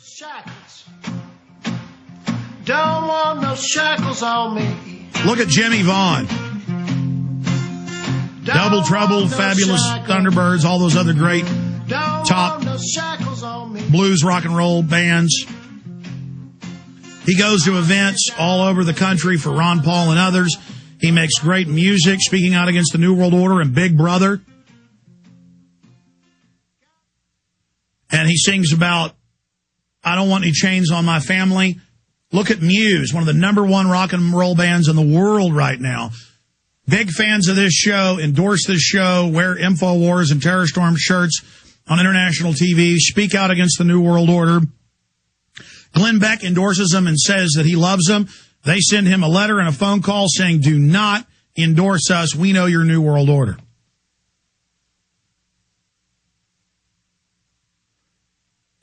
Shackles. Don't want no shackles on me. Look at Jimmy Vaughn. Double Trouble, Fabulous Thunderbirds, all those other great top blues rock and roll bands. He goes to events all over the country for Ron Paul and others. He makes great music, speaking out against the New World Order and Big Brother. And he sings about, I don't want any chains on my family. Look at Muse, one of the #1 rock and roll bands in the world right now. Big fans of this show, endorse this show, wear InfoWars and Terror Storm shirts on international TV, speak out against the New World Order. Glenn Beck endorses them and says that he loves them. They send him a letter and a phone call saying, do not endorse us. We know your New World Order.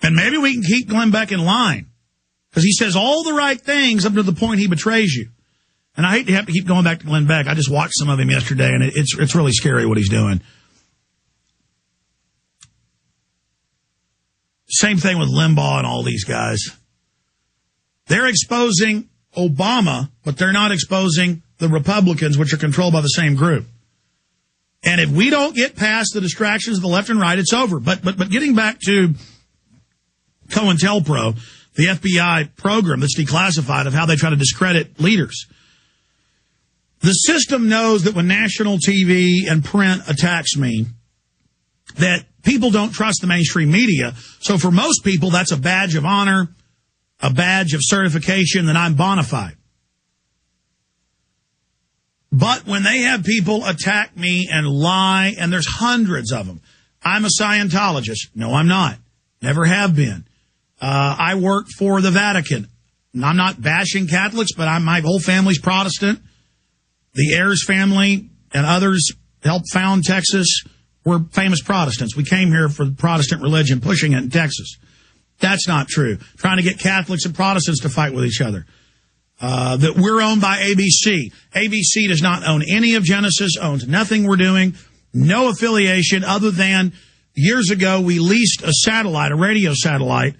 And maybe we can keep Glenn Beck in line, because he says all the right things up to the point he betrays you. And I hate to have to keep going back to Glenn Beck. I just watched some of him yesterday, and it's really scary what he's doing. Same thing with Limbaugh and all these guys. They're exposing Obama, but they're not exposing the Republicans, which are controlled by the same group. And if we don't get past the distractions of the left and right, it's over. But getting back to COINTELPRO, the FBI program that's declassified of how they try to discredit leaders. The system knows that when national TV and print attacks me, that people don't trust the mainstream media. So for most people, that's a badge of honor, a badge of certification that I'm bona fide. But when they have people attack me and lie, and there's hundreds of them, I'm a Scientologist. No, I'm not. Never have been. I work for the Vatican. I'm not bashing Catholics, but my whole family's Protestant. The Ayers family and others helped found Texas. We're famous Protestants. We came here for the Protestant religion, pushing it in Texas. That's not true. Trying to get Catholics and Protestants to fight with each other. That we're owned by ABC. ABC does not own any of Genesis, owns nothing we're doing, no affiliation other than years ago we leased a satellite, a radio satellite.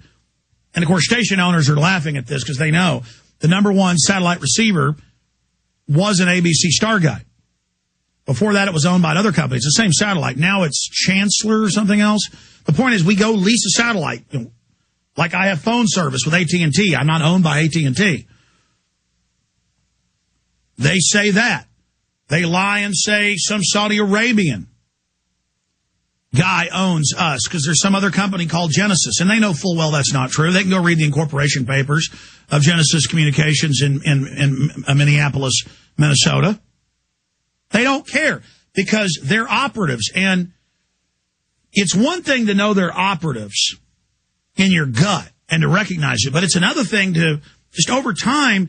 And, of course, station owners are laughing at this because they know the #1 satellite receiver was an ABC Star Guide. Before that, it was owned by another company. It's the same satellite. Now it's Chancellor or something else. The point is we go lease a satellite. Like I have phone service with AT&T. I'm not owned by AT&T. They say that. They lie and say some Saudi Arabian guy owns us because there's some other company called Genesis. And they know full well that's not true. They can go read the incorporation papers of Genesis Communications in Minneapolis, Minnesota. They don't care because they're operatives. And it's one thing to know they're operatives in your gut and to recognize it. But it's another thing to just over time,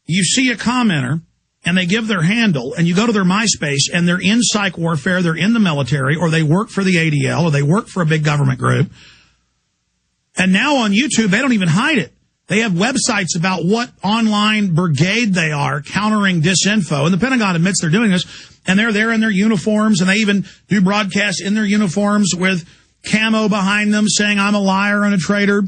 you see a commenter and they give their handle and you go to their MySpace and they're in psych warfare, they're in the military, or they work for the ADL, or they work for a big government group. And now on YouTube, they don't even hide it. They have websites about what online brigade they are countering disinfo. And the Pentagon admits they're doing this. And they're there in their uniforms. And they even do broadcasts in their uniforms with camo behind them saying, I'm a liar and a traitor.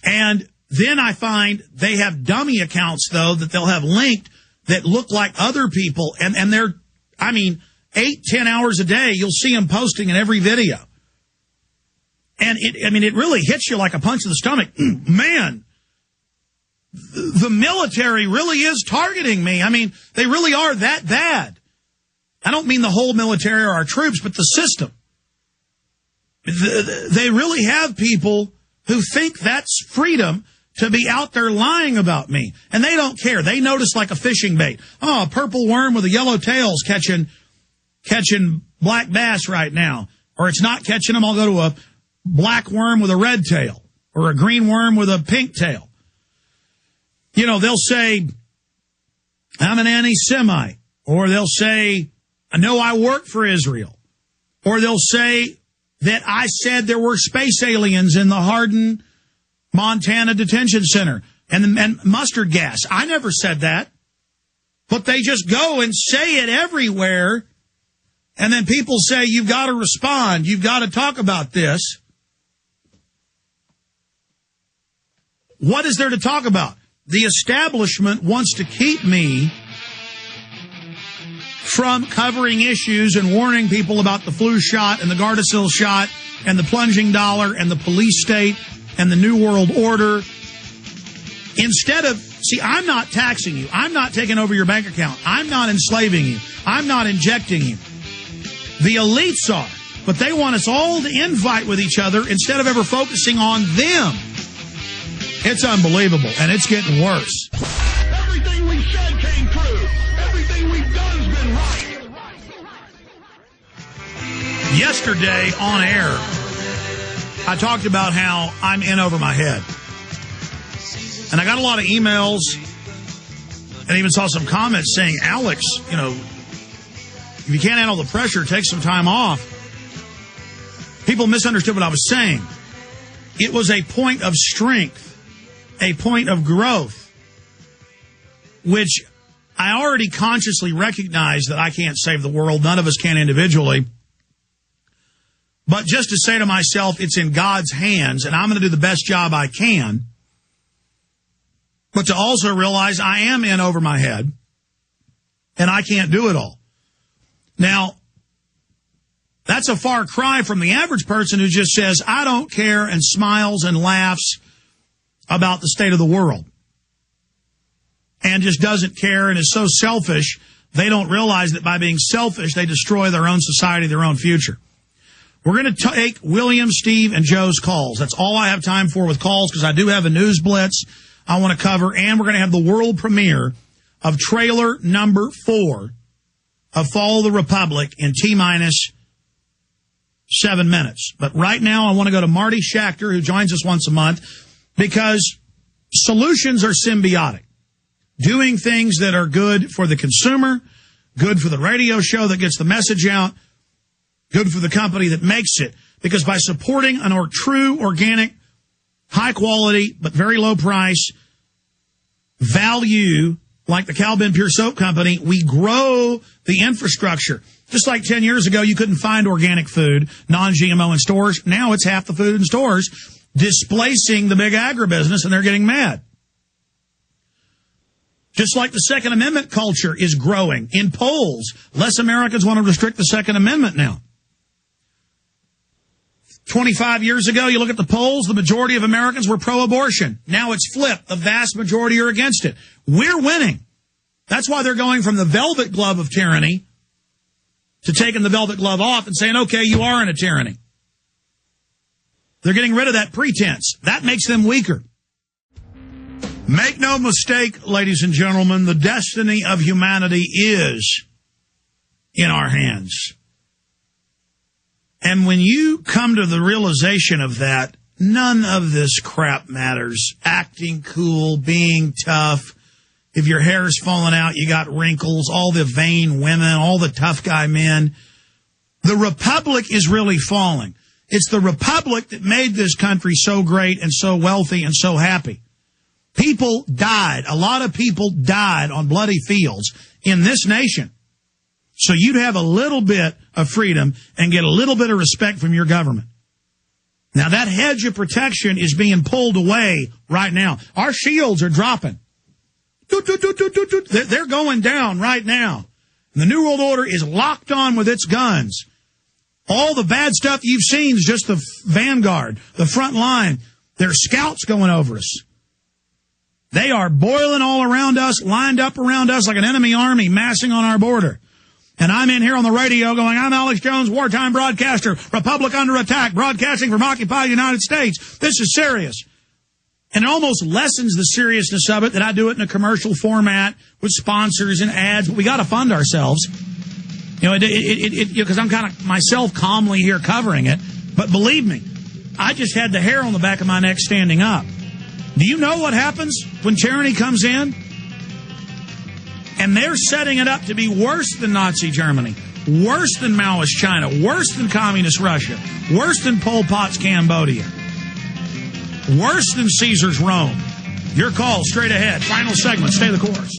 And then I find they have dummy accounts, though, that they'll have linked that look like other people. And they're, 8-10 hours a day, you'll see them posting in every video. And it really hits you like a punch in the stomach. Man, the military really is targeting me. They really are that bad. I don't mean the whole military or our troops, but the system. They really have people who think that's freedom to be out there lying about me. And they don't care. They notice like a fishing bait. Oh, a purple worm with a yellow tail's catching black bass right now. Or it's not catching them. I'll go to a black worm with a red tail or a green worm with a pink tail. They'll say, I'm an anti-Semite. Or they'll say, no, I work for Israel. Or they'll say that I said there were space aliens in the Hardin, Montana detention center and mustard gas. I never said that. But they just go and say it everywhere. And then people say, you've got to respond. You've got to talk about this. What is there to talk about? The establishment wants to keep me from covering issues and warning people about the flu shot and the Gardasil shot and the plunging dollar and the police state and the New World Order. Instead of, see, I'm not taxing you. I'm not taking over your bank account. I'm not enslaving you. I'm not injecting you. The elites are, but they want us all to infight with each other instead of ever focusing on them. It's unbelievable, and it's getting worse. Everything we said came true. Everything we've done's been right. Yesterday on air, I talked about how I'm in over my head. And I got a lot of emails and even saw some comments saying, Alex, you know, if you can't handle the pressure, take some time off. People misunderstood what I was saying. It was a point of strength, a point of growth, which I already consciously recognize that I can't save the world. None of us can individually. But just to say to myself, it's in God's hands, and I'm going to do the best job I can. But to also realize I am in over my head, and I can't do it all. Now, that's a far cry from the average person who just says, I don't care, and smiles and laughs about the state of the world. And just doesn't care and is so selfish, they don't realize that by being selfish, they destroy their own society, their own future. We're going to take William, Steve, and Joe's calls. That's all I have time for with calls because I do have a news blitz I want to cover, and we're going to have the world premiere of trailer number 4 of Fall of the Republic in T-minus 7 minutes. But right now, I want to go to Marty Schachter, who joins us once a month, because solutions are symbiotic. Doing things that are good for the consumer, good for the radio show that gets the message out, good for the company that makes it. Because by supporting a true, organic, high quality, but very low price value, like the Cal-Ben Pure Soap Company, we grow the infrastructure. Just like 10 years ago, you couldn't find organic food, non-GMO in stores. Now it's half the food in stores, displacing the big agribusiness, and they're getting mad. Just like the Second Amendment culture is growing. In polls, less Americans want to restrict the Second Amendment now. 25 years ago, you look at the polls, the majority of Americans were pro-abortion. Now it's flipped. The vast majority are against it. We're winning. That's why they're going from the velvet glove of tyranny to taking the velvet glove off and saying, okay, you are in a tyranny. They're getting rid of that pretense. That makes them weaker. Make no mistake, ladies and gentlemen, the destiny of humanity is in our hands. And when you come to the realization of that, none of this crap matters. Acting cool, being tough. If your hair's falling out, you got wrinkles, all the vain women, all the tough guy men. The republic is really falling. It's the republic that made this country so great and so wealthy and so happy. People died. A lot of people died on bloody fields in this nation. So you'd have a little bit of freedom and get a little bit of respect from your government. Now, that hedge of protection is being pulled away right now. Our shields are dropping. They're going down right now. And the New World Order is locked on with its guns. All the bad stuff you've seen is just the vanguard, the front line. There's scouts going over us. They are boiling all around us, lined up around us like an enemy army massing on our border. And I'm in here on the radio going, I'm Alex Jones, wartime broadcaster, Republic under attack, broadcasting from occupied United States. This is serious. And it almost lessens the seriousness of it that I do it in a commercial format with sponsors and ads. But we got to fund ourselves. You know, because I'm kind of myself calmly here covering it. But believe me, I just had the hair on the back of my neck standing up. Do you know what happens when tyranny comes in? And they're setting it up to be worse than Nazi Germany, worse than Maoist China, worse than Communist Russia, worse than Pol Pot's Cambodia, worse than Caesar's Rome. Your call straight ahead. Final segment. Stay the course.